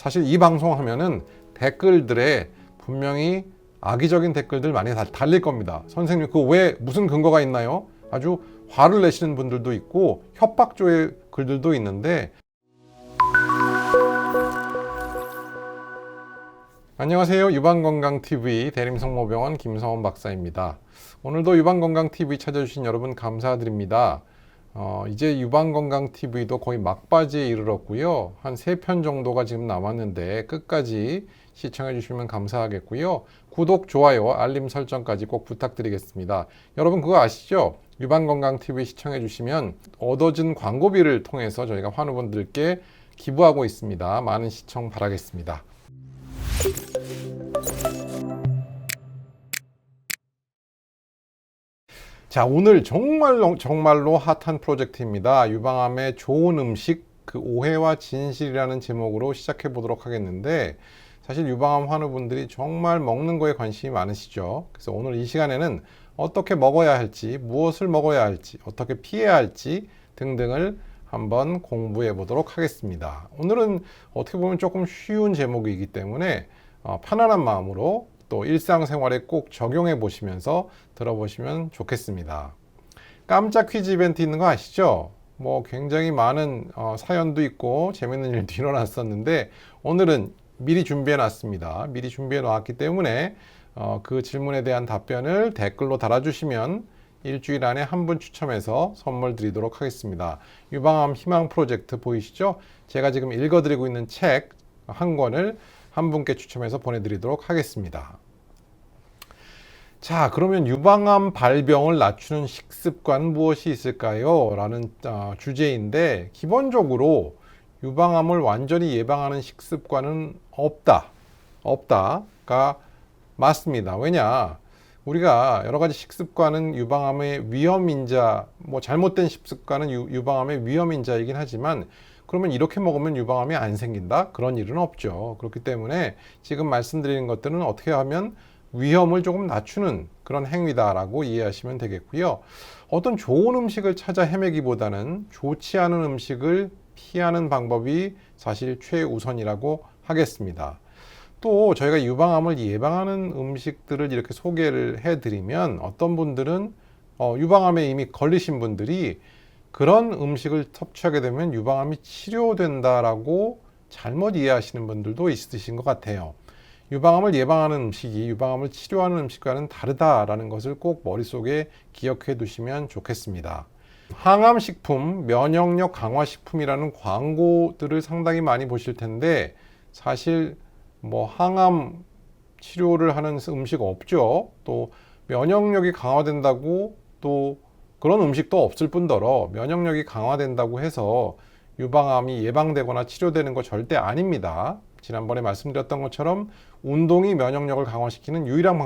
사실 이 방송 하면은 댓글들에 분명히 악의적인 댓글들 많이 달릴 겁니다. 선생님 그거 왜 무슨 근거가 있나요? 아주 화를 내시는 분들도 있고 협박조의 글들도 있는데, 안녕하세요. 유방건강TV 대림성모병원 김성원 박사입니다. 오늘도 유방건강TV 찾아주신 여러분 감사드립니다. 이제 유방건강TV도 거의 막바지에 이르렀고요. 한 3편 정도가 지금 남았는데 끝까지 시청해 주시면 감사하겠고요. 구독, 좋아요, 알림 설정까지 꼭 부탁드리겠습니다. 여러분 그거 아시죠? 유방건강TV 시청해 주시면 얻어진 광고비를 통해서 저희가 환우분들께 기부하고 있습니다. 많은 시청 바라겠습니다. 자, 오늘 정말로 핫한 프로젝트입니다. 유방암의 좋은 음식, 그 오해와 진실이라는 제목으로 시작해 보도록 하겠는데, 사실 유방암 환우분들이 정말 먹는 거에 관심이 많으시죠. 그래서 오늘 이 시간에는 어떻게 먹어야 할지, 무엇을 먹어야 할지, 어떻게 피해야 할지 등등을 한번 공부해 보도록 하겠습니다. 오늘은 어떻게 보면 조금 쉬운 제목이기 때문에 편안한 마음으로 또 일상생활에 꼭 적용해 보시면서 들어보시면 좋겠습니다. 깜짝 퀴즈 이벤트 있는 거 아시죠? 굉장히 많은 사연도 있고 재밌는 일도 일어났었는데 오늘은 미리 준비해 놨습니다. 미리 준비해 놨기 때문에 그 질문에 대한 답변을 댓글로 달아주시면 일주일 안에 한 분 추첨해서 선물 드리도록 하겠습니다. 유방암 희망 프로젝트 보이시죠? 제가 지금 읽어드리고 있는 책 한 권을 한 분께 추첨해서 보내드리도록 하겠습니다. 자, 그러면 유방암 발병을 낮추는 식습관 무엇이 있을까요? 라는 주제인데, 기본적으로 유방암을 완전히 예방하는 식습관은 없다가 맞습니다. 왜냐? 우리가 여러 가지 식습관은 유방암의 위험인자, 잘못된 식습관은 유방암의 위험인자이긴 하지만, 그러면 이렇게 먹으면 유방암이 안 생긴다? 그런 일은 없죠. 그렇기 때문에 지금 말씀드리는 것들은 어떻게 하면 위험을 조금 낮추는 그런 행위다라고 이해하시면 되겠고요. 어떤 좋은 음식을 찾아 헤매기보다는 좋지 않은 음식을 피하는 방법이 사실 최우선이라고 하겠습니다. 또 저희가 유방암을 예방하는 음식들을 이렇게 소개를 해드리면 어떤 분들은 유방암에 이미 걸리신 분들이 그런 음식을 섭취하게 되면 유방암이 치료된다라고 잘못 이해하시는 분들도 있으신 것 같아요. 유방암을 예방하는 음식이 유방암을 치료하는 음식과는 다르다라는 것을 꼭 머릿속에 기억해 두시면 좋겠습니다. 항암식품, 면역력 강화식품이라는 광고들을 상당히 많이 보실 텐데 사실 항암 치료를 하는 음식 없죠. 또 면역력이 강화된다고 또 그런 음식도 없을 뿐더러 면역력이 강화된다고 해서 유방암이 예방되거나 치료되는 거 절대 아닙니다. 지난번에 말씀드렸던 것처럼 운동이 면역력을 강화시키는 유일한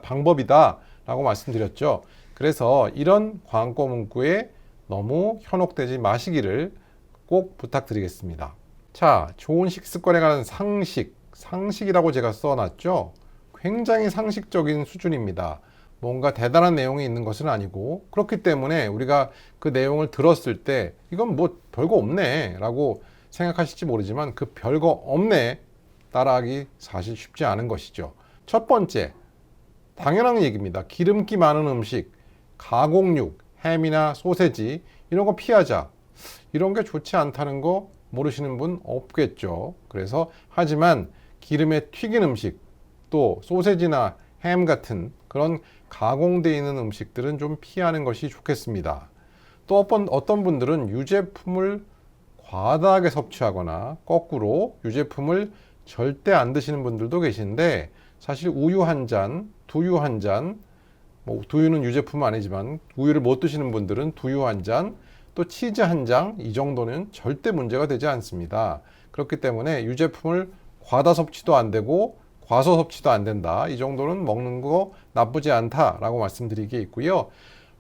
방법이다 라고 말씀드렸죠. 그래서 이런 광고 문구에 너무 현혹되지 마시기를 꼭 부탁드리겠습니다. 자, 좋은 식습관에 관한 상식이라고 제가 써놨죠. 굉장히 상식적인 수준입니다. 뭔가 대단한 내용이 있는 것은 아니고, 그렇기 때문에 우리가 그 내용을 들었을 때 이건 별거 없네 라고 생각하실지 모르지만 그 별거 없네 따라하기 사실 쉽지 않은 것이죠. 첫 번째, 당연한 얘기입니다. 기름기 많은 음식, 가공육, 햄이나 소세지 이런 거 피하자. 이런 게 좋지 않다는 거 모르시는 분 없겠죠. 그래서 하지만 기름에 튀긴 음식, 또 소세지나 햄 같은 그런 가공되어 있는 음식들은 좀 피하는 것이 좋겠습니다. 또 어떤 분들은 유제품을 과다하게 섭취하거나 거꾸로 유제품을 절대 안 드시는 분들도 계신데, 사실 우유 한 잔, 두유 한 잔, 두유는 유제품은 아니지만 우유를 못 드시는 분들은 두유 한 잔, 또 치즈 한 장, 이 정도는 절대 문제가 되지 않습니다. 그렇기 때문에 유제품을 과다 섭취도 안 되고 과소 섭취도 안 된다. 이 정도는 먹는 거 나쁘지 않다라고 말씀드리게 있고요.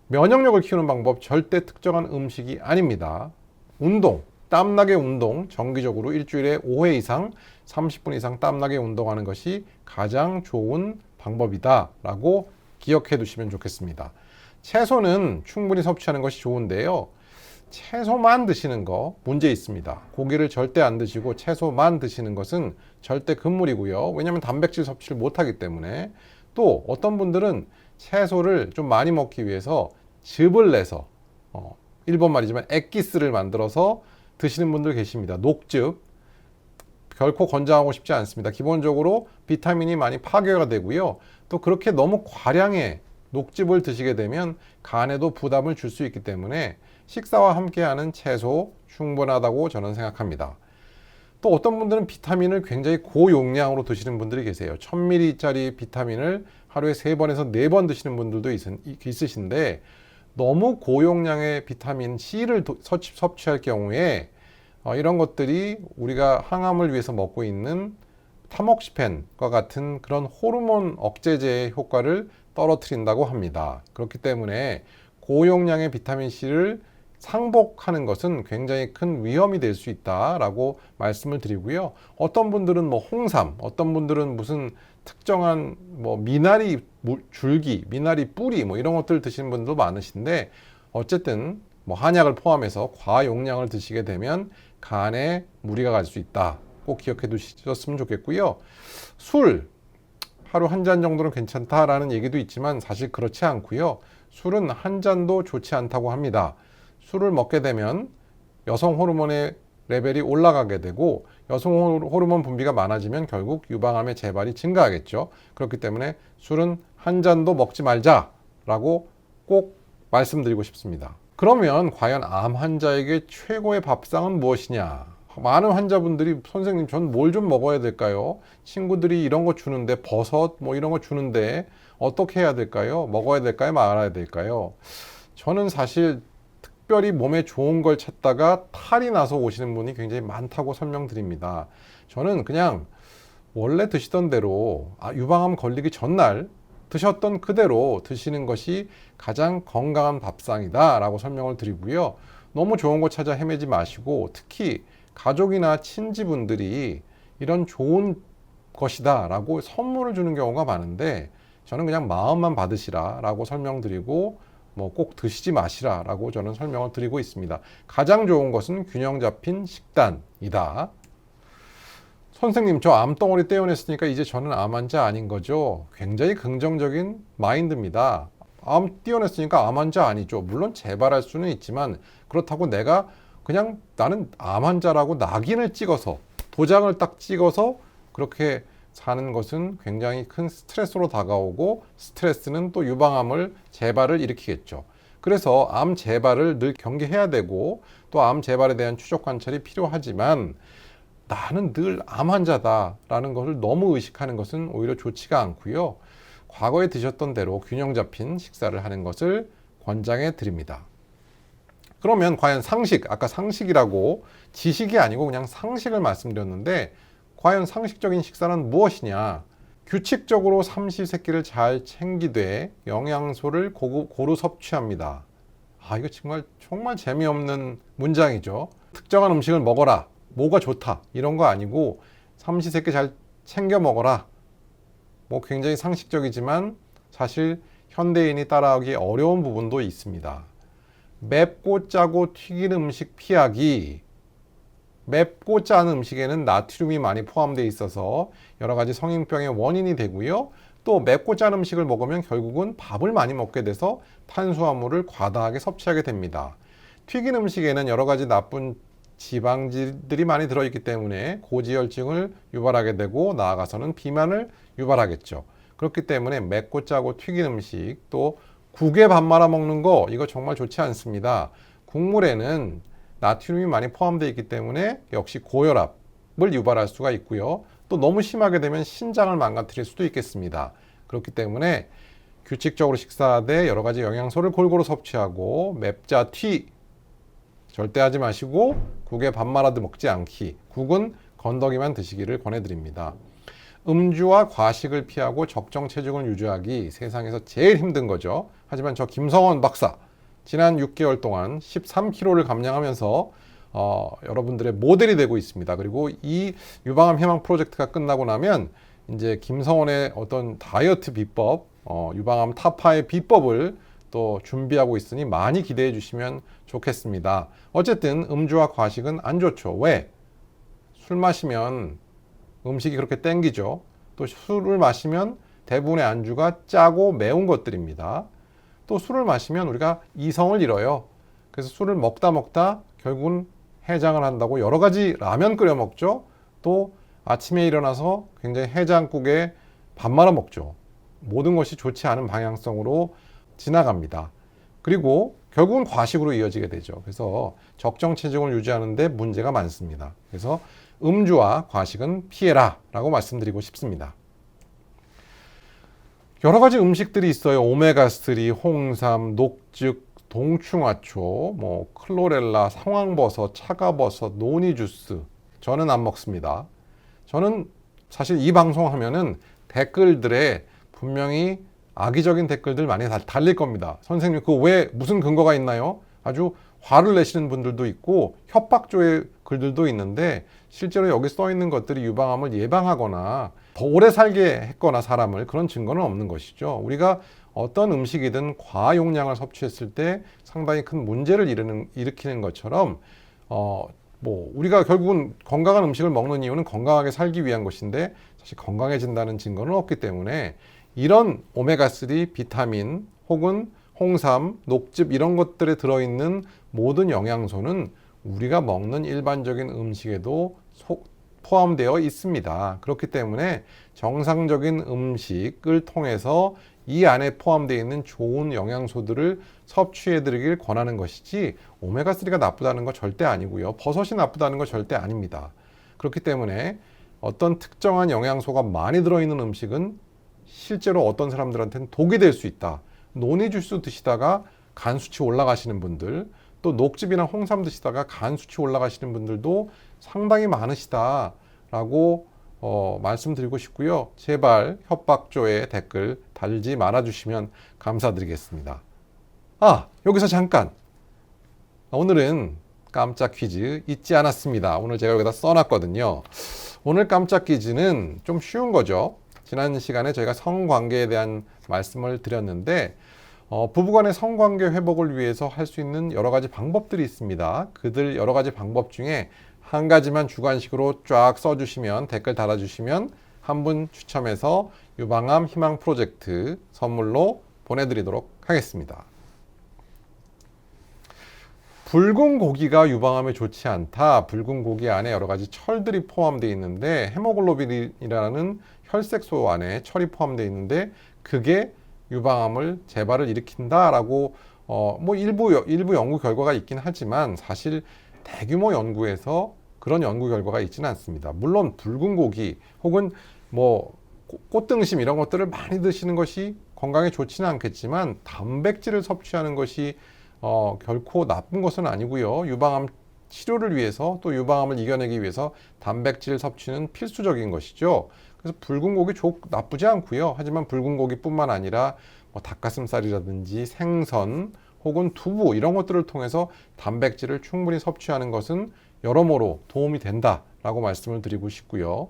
면역력을 키우는 방법 절대 특정한 음식이 아닙니다. 운동, 땀나게 운동, 정기적으로 일주일에 5회 이상 30분 이상 땀나게 운동하는 것이 가장 좋은 방법이다 라고 기억해 두시면 좋겠습니다. 채소는 충분히 섭취하는 것이 좋은데요. 채소만 드시는 거 문제 있습니다. 고기를 절대 안 드시고 채소만 드시는 것은 절대 금물이고요. 왜냐하면 단백질 섭취를 못하기 때문에. 또 어떤 분들은 채소를 좀 많이 먹기 위해서 즙을 내서 일본 말이지만 액기스를 만들어서 드시는 분들 계십니다. 녹즙. 결코 권장하고 싶지 않습니다. 기본적으로 비타민이 많이 파괴가 되고요. 또 그렇게 너무 과량의 녹즙을 드시게 되면 간에도 부담을 줄 수 있기 때문에 식사와 함께하는 채소 충분하다고 저는 생각합니다. 또 어떤 분들은 비타민을 굉장히 고용량으로 드시는 분들이 계세요. 1000ml짜리 비타민을 하루에 3번에서 4번 드시는 분들도 있으신데 너무 고용량의 비타민 C를 섭취할 경우에 이런 것들이 우리가 항암을 위해서 먹고 있는 타목시펜과 같은 그런 호르몬 억제제의 효과를 떨어뜨린다고 합니다. 그렇기 때문에 고용량의 비타민C를 상복하는 것은 굉장히 큰 위험이 될 수 있다라고 말씀을 드리고요. 어떤 분들은 홍삼, 어떤 분들은 무슨 특정한 미나리 줄기, 미나리 뿌리 이런 것들 드시는 분도 많으신데 어쨌든 한약을 포함해서 과용량을 드시게 되면 간에 무리가 갈 수 있다. 꼭 기억해 두셨으면 좋겠고요. 술, 하루 한 잔 정도는 괜찮다라는 얘기도 있지만 사실 그렇지 않고요. 술은 한 잔도 좋지 않다고 합니다. 술을 먹게 되면 여성 호르몬의 레벨이 올라가게 되고 여성 호르몬 분비가 많아지면 결국 유방암의 재발이 증가하겠죠. 그렇기 때문에 술은 한 잔도 먹지 말자라고 꼭 말씀드리고 싶습니다. 그러면 과연 암 환자에게 최고의 밥상은 무엇이냐? 많은 환자분들이 선생님 전 뭘 좀 먹어야 될까요? 친구들이 이런 거 주는데 버섯 이런 거 주는데 어떻게 해야 될까요? 먹어야 될까요? 말아야 될까요? 저는 사실 특별히 몸에 좋은 걸 찾다가 탈이 나서 오시는 분이 굉장히 많다고 설명드립니다. 저는 그냥 원래 드시던 대로 유방암 걸리기 전날 드셨던 그대로 드시는 것이 가장 건강한 밥상이다 라고 설명을 드리고요. 너무 좋은 거 찾아 헤매지 마시고 특히 가족이나 친지분들이 이런 좋은 것이다 라고 선물을 주는 경우가 많은데 저는 그냥 마음만 받으시라 라고 설명드리고 꼭 드시지 마시라 라고 저는 설명을 드리고 있습니다. 가장 좋은 것은 균형 잡힌 식단이다. 선생님 저 암덩어리 떼어냈으니까 이제 저는 암 환자 아닌 거죠? 굉장히 긍정적인 마인드입니다. 암 떼어냈으니까 암 환자 아니죠. 물론 재발할 수는 있지만 그렇다고 내가 그냥 나는 암 환자라고 낙인을 찍어서 도장을 딱 찍어서 그렇게 사는 것은 굉장히 큰 스트레스로 다가오고 스트레스는 또 유방암을 재발을 일으키겠죠. 그래서 암 재발을 늘 경계해야 되고 또 암 재발에 대한 추적 관찰이 필요하지만 나는 늘 암 환자다라는 것을 너무 의식하는 것은 오히려 좋지가 않고요. 과거에 드셨던 대로 균형 잡힌 식사를 하는 것을 권장해 드립니다. 그러면 과연 상식, 아까 상식이라고 지식이 아니고 그냥 상식을 말씀드렸는데 과연 상식적인 식사는 무엇이냐? 규칙적으로 삼시세끼를 잘 챙기되 영양소를 고루 섭취합니다. 이거 정말 재미없는 문장이죠. 특정한 음식을 먹어라. 뭐가 좋다. 이런 거 아니고 삼시세끼 잘 챙겨 먹어라. 굉장히 상식적이지만 사실 현대인이 따라하기 어려운 부분도 있습니다. 맵고 짜고 튀긴 음식 피하기. 맵고 짠 음식에는 나트륨이 많이 포함되어 있어서 여러 가지 성인병의 원인이 되고요. 또 맵고 짠 음식을 먹으면 결국은 밥을 많이 먹게 돼서 탄수화물을 과다하게 섭취하게 됩니다. 튀긴 음식에는 여러 가지 나쁜 지방질들이 많이 들어있기 때문에 고지혈증을 유발하게 되고 나아가서는 비만을 유발하겠죠. 그렇기 때문에 맵고 짜고 튀긴 음식 또 국에 밥 말아 먹는 거 이거 정말 좋지 않습니다. 국물에는 나트륨이 많이 포함되어 있기 때문에 역시 고혈압을 유발할 수가 있고요. 또 너무 심하게 되면 신장을 망가뜨릴 수도 있겠습니다. 그렇기 때문에 규칙적으로 식사하되 여러 가지 영양소를 골고루 섭취하고 맵자 튀 절대 하지 마시고 국에 밥 말아도 먹지 않기. 국은 건더기만 드시기를 권해드립니다. 음주와 과식을 피하고 적정 체중을 유지하기 세상에서 제일 힘든 거죠. 하지만 저 김성원 박사 지난 6개월 동안 13kg를 감량하면서 여러분들의 모델이 되고 있습니다. 그리고 이 유방암 희망 프로젝트가 끝나고 나면 이제 김성원의 어떤 다이어트 비법, 유방암 타파의 비법을 또 준비하고 있으니 많이 기대해 주시면 좋겠습니다. 어쨌든 음주와 과식은 안 좋죠. 왜? 술 마시면 음식이 그렇게 땡기죠. 또 술을 마시면 대부분의 안주가 짜고 매운 것들입니다. 또 술을 마시면 우리가 이성을 잃어요. 그래서 술을 먹다 결국은 해장을 한다고 여러 가지 라면 끓여 먹죠. 또 아침에 일어나서 굉장히 해장국에 밥 말아 먹죠. 모든 것이 좋지 않은 방향성으로 지나갑니다. 그리고 결국은 과식으로 이어지게 되죠. 그래서 적정 체중을 유지하는 데 문제가 많습니다. 그래서 음주와 과식은 피해라 라고 말씀드리고 싶습니다. 여러 가지 음식들이 있어요. 오메가3, 홍삼, 녹즙, 동충하초, 클로렐라, 상황버섯, 차가버섯, 노니주스. 저는 안 먹습니다. 저는 사실 이 방송하면은 댓글들에 분명히 악의적인 댓글들 많이 달릴 겁니다. 선생님, 그거 왜 무슨 근거가 있나요? 아주 화를 내시는 분들도 있고 협박조의 글들도 있는데 실제로 여기 써 있는 것들이 유방암을 예방하거나 더 오래 살게 했거나 사람을 그런 증거는 없는 것이죠. 우리가 어떤 음식이든 과용량을 섭취했을 때 상당히 큰 문제를 일으키는 것처럼 우리가 결국은 건강한 음식을 먹는 이유는 건강하게 살기 위한 것인데 사실 건강해진다는 증거는 없기 때문에 이런 오메가3, 비타민 혹은 홍삼, 녹즙 이런 것들에 들어있는 모든 영양소는 우리가 먹는 일반적인 음식에도 포함되어 있습니다. 그렇기 때문에 정상적인 음식을 통해서 이 안에 포함되어 있는 좋은 영양소들을 섭취해 드리길 권하는 것이지 오메가3가 나쁘다는 거 절대 아니고요. 버섯이 나쁘다는 거 절대 아닙니다. 그렇기 때문에 어떤 특정한 영양소가 많이 들어있는 음식은 실제로 어떤 사람들한테는 독이 될 수 있다. 노니 주스 드시다가 간 수치 올라가시는 분들, 또 녹즙이나 홍삼 드시다가 간 수치 올라가시는 분들도 상당히 많으시다라고 말씀드리고 싶고요. 제발 협박조의 댓글 달지 말아주시면 감사드리겠습니다. 여기서 잠깐! 오늘은 깜짝 퀴즈 잊지 않았습니다. 오늘 제가 여기다 써놨거든요. 오늘 깜짝 퀴즈는 좀 쉬운 거죠. 지난 시간에 저희가 성관계에 대한 말씀을 드렸는데 부부간의 성관계 회복을 위해서 할 수 있는 여러 가지 방법들이 있습니다. 그들 여러 가지 방법 중에 한 가지만 주관식으로 쫙 써주시면 댓글 달아주시면 한 분 추첨해서 유방암 희망 프로젝트 선물로 보내드리도록 하겠습니다. 붉은 고기가 유방암에 좋지 않다. 붉은 고기 안에 여러 가지 철들이 포함되어 있는데 헤모글로빈이라는 혈색소 안에 철이 포함되어 있는데 그게 유방암을 재발을 일으킨다라고 일부 연구 결과가 있긴 하지만 사실 대규모 연구에서 그런 연구 결과가 있지는 않습니다. 물론 붉은 고기 혹은 꽃등심 이런 것들을 많이 드시는 것이 건강에 좋지는 않겠지만 단백질을 섭취하는 것이 결코 나쁜 것은 아니고요. 유방암 치료를 위해서 또 유방암을 이겨내기 위해서 단백질 섭취는 필수적인 것이죠. 그래서 붉은 고기 나쁘지 않고요. 하지만 붉은 고기뿐만 아니라 닭가슴살이라든지 생선 혹은 두부 이런 것들을 통해서 단백질을 충분히 섭취하는 것은 여러모로 도움이 된다라고 말씀을 드리고 싶고요.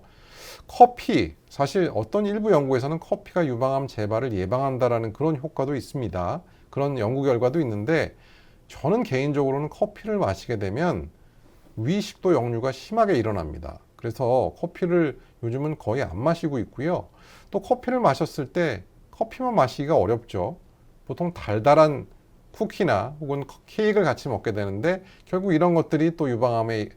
커피, 사실 어떤 일부 연구에서는 커피가 유방암 재발을 예방한다라는 그런 효과도 있습니다. 그런 연구 결과도 있는데 저는 개인적으로는 커피를 마시게 되면 위식도 역류가 심하게 일어납니다. 그래서 커피를 요즘은 거의 안 마시고 있고요. 또 커피를 마셨을 때 커피만 마시기가 어렵죠. 보통 달달한 쿠키나 혹은 케이크를 같이 먹게 되는데 결국 이런 것들이 또 유방암에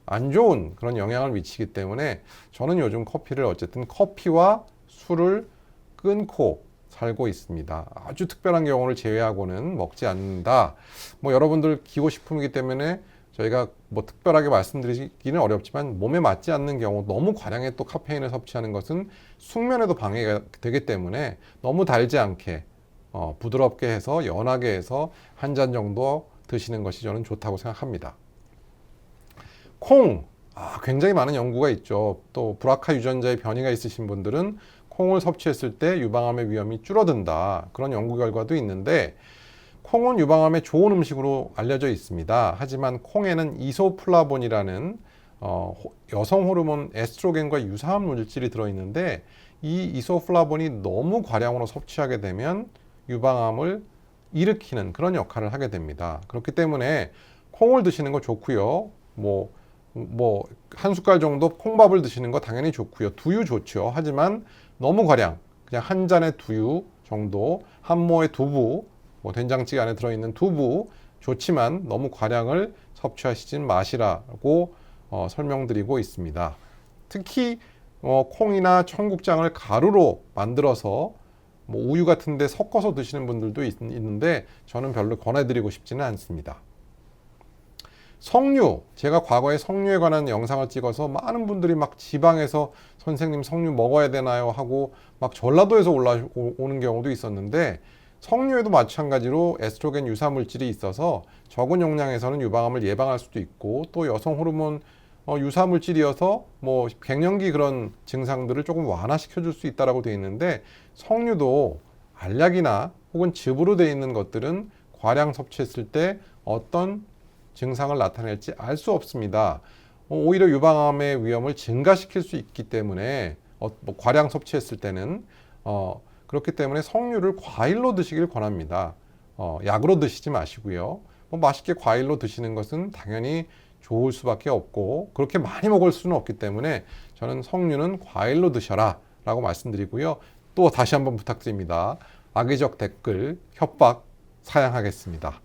안 좋은 그런 영향을 미치기 때문에 저는 요즘 어쨌든 커피와 술을 끊고 살고 있습니다. 아주 특별한 경우를 제외하고는 먹지 않는다. 여러분들 기호식품이기 때문에 저희가 특별하게 말씀드리기는 어렵지만 몸에 맞지 않는 경우 너무 과량의 또 카페인을 섭취하는 것은 숙면에도 방해가 되기 때문에 너무 달지 않게 부드럽게 해서 연하게 해서 한 잔 정도 드시는 것이 저는 좋다고 생각합니다. 콩, 굉장히 많은 연구가 있죠. 또 브라카 유전자의 변이가 있으신 분들은 콩을 섭취했을 때 유방암의 위험이 줄어든다. 그런 연구 결과도 있는데 콩은 유방암에 좋은 음식으로 알려져 있습니다. 하지만 콩에는 이소플라본이라는 여성 호르몬 에스트로겐과 유사한 물질이 들어있는데 이 이소플라본이 너무 과량으로 섭취하게 되면 유방암을 일으키는 그런 역할을 하게 됩니다. 그렇기 때문에 콩을 드시는 거 좋고요. 뭐 한 숟갈 정도 콩밥을 드시는 거 당연히 좋고요. 두유 좋죠. 하지만 너무 과량, 그냥 한 잔의 두유 정도, 한 모의 두부, 뭐 된장찌개 안에 들어있는 두부 좋지만 너무 과량을 섭취하시진 마시라고 설명드리고 있습니다. 특히 콩이나 청국장을 가루로 만들어서 뭐 우유 같은 데 섞어서 드시는 분들도 있는데 저는 별로 권해드리고 싶지는 않습니다. 석류, 제가 과거에 석류에 관한 영상을 찍어서 많은 분들이 막 지방에서 선생님 석류 먹어야 되나요? 하고 막 전라도에서 올라오는 경우도 있었는데 석류에도 마찬가지로 에스트로겐 유사 물질이 있어서 적은 용량에서는 유방암을 예방할 수도 있고 또 여성 호르몬 유사 물질이어서 뭐 갱년기 그런 증상들을 조금 완화시켜 줄 수 있다라고 되어 있는데 석류도 알약이나 혹은 즙으로 되어 있는 것들은 과량 섭취했을 때 어떤 증상을 나타낼지 알 수 없습니다. 오히려 유방암의 위험을 증가시킬 수 있기 때문에 뭐 과량 섭취했을 때는 그렇기 때문에 석류를 과일로 드시길 권합니다. 약으로 드시지 마시고요. 뭐 맛있게 과일로 드시는 것은 당연히 좋을 수밖에 없고 그렇게 많이 먹을 수는 없기 때문에 저는 석류는 과일로 드셔라 라고 말씀드리고요. 또 다시 한번 부탁드립니다. 악의적 댓글, 협박 사양하겠습니다.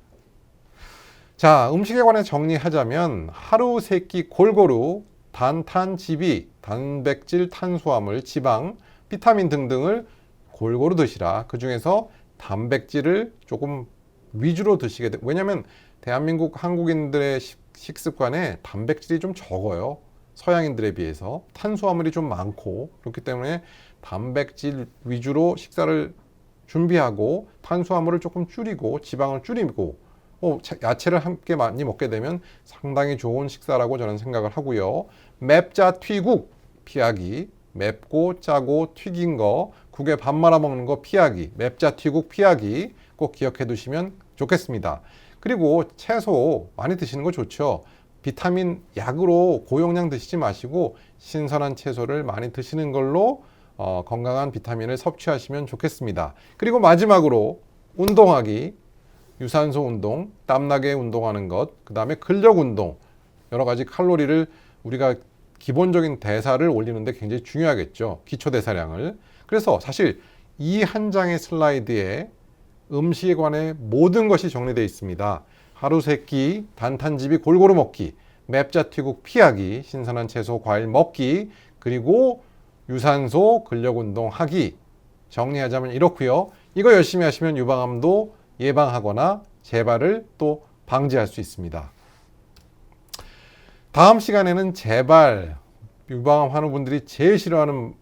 자, 음식에 관해 정리하자면 하루 세 끼 골고루 단탄지비, 단백질, 탄수화물, 지방, 비타민 등등을 골고루 드시라. 그 중에서 단백질을 조금 위주로 드시게 돼. 왜냐하면 대한민국 한국인들의 식습관에 단백질이 좀 적어요. 서양인들에 비해서 탄수화물이 좀 많고 그렇기 때문에 단백질 위주로 식사를 준비하고 탄수화물을 조금 줄이고 지방을 줄이고 야채를 함께 많이 먹게 되면 상당히 좋은 식사라고 저는 생각을 하고요. 맵자 튀국 피하기, 맵고 짜고 튀긴 거, 국에 밥 말아 먹는 거 피하기, 맵자 튀국 피하기 꼭 기억해 두시면 좋겠습니다. 그리고 채소 많이 드시는 거 좋죠. 비타민 약으로 고용량 드시지 마시고 신선한 채소를 많이 드시는 걸로 건강한 비타민을 섭취하시면 좋겠습니다. 그리고 마지막으로 운동하기, 유산소 운동, 땀나게 운동하는 것, 그 다음에 근력 운동, 여러 가지 칼로리를 우리가 기본적인 대사를 올리는데 굉장히 중요하겠죠. 기초 대사량을. 그래서 사실 이 한 장의 슬라이드에 음식에 관해 모든 것이 정리되어 있습니다. 하루 세 끼, 단탄지비 골고루 먹기, 맵자 튀국 피하기, 신선한 채소 과일 먹기, 그리고 유산소 근력 운동 하기. 정리하자면 이렇고요. 이거 열심히 하시면 유방암도 예방하거나 재발을 또 방지할 수 있습니다. 다음 시간에는 재발, 유방암 환우분들이 제일 싫어하는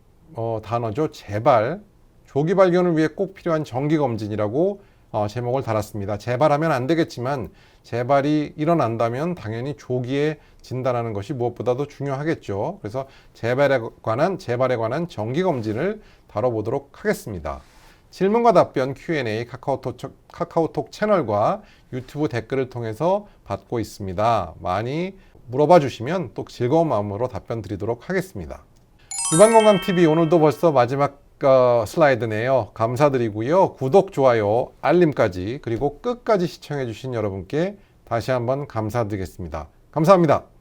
단어죠. 재발, 조기 발견을 위해 꼭 필요한 정기검진이라고 제목을 달았습니다. 재발하면 안 되겠지만 재발이 일어난다면 당연히 조기에 진단하는 것이 무엇보다도 중요하겠죠. 그래서 재발에 관한 정기검진을 다뤄보도록 하겠습니다. 질문과 답변 Q&A 카카오톡 채널과 유튜브 댓글을 통해서 받고 있습니다. 많이 물어봐 주시면 또 즐거운 마음으로 답변 드리도록 하겠습니다. 유방건강TV 오늘도 벌써 마지막 슬라이드네요. 감사드리고요. 구독, 좋아요, 알림까지 그리고 끝까지 시청해 주신 여러분께 다시 한번 감사드리겠습니다. 감사합니다.